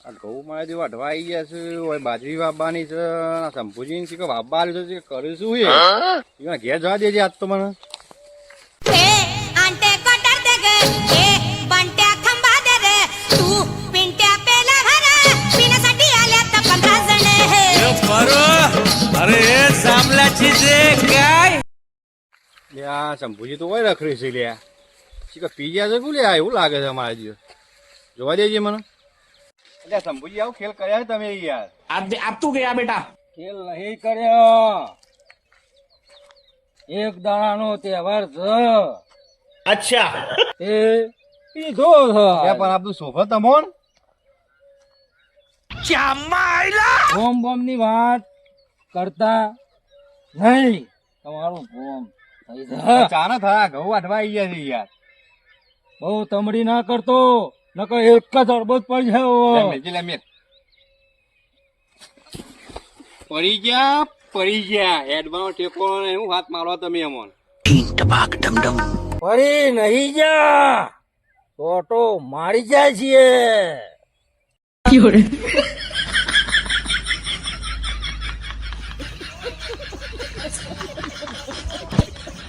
આ ઘઉં મારે વાઢવા આવી ગયા છે, ઓય બાજરી વાવવાની છે, આ શંભુજી ને વાવવા આવ્યું છે, કર્યું શું એ ઘેર જવા દેજે આજ તો મને. अरे सामलाची जे काय લે આ શંભુજી તો હોય રખડી છે લે, શીખર પી ગયા છે કું લે, એવું લાગે છે અમારા જીવ. જોવા દેજે મને. એટલે શંભુજી આવું ખેલ કર્યા તમે યાર? अब तू गया बेटा ખેલ નહીં કર્યો, એક દાડાનો તહેવાર છે. अच्छा એ પીધો છે. પણ આપણું સોફા તમોન બોમ બોમ ની વાત કરતા નહીં, તમારું બોમ થઈ જાય. ચાના થયા ઘઉં વાઢવા આવી ગયા છે યાર. બહુ તમડી ના કરતો, નકર એક જ અડબોજ પડી લે જાય. મેલજી લે મેલ. પડી ગયા હેડમાં ટેકો ને હું હાથ મારવા તમે અમોન. ફરી નહીં જા તો મારી જાય છીએ.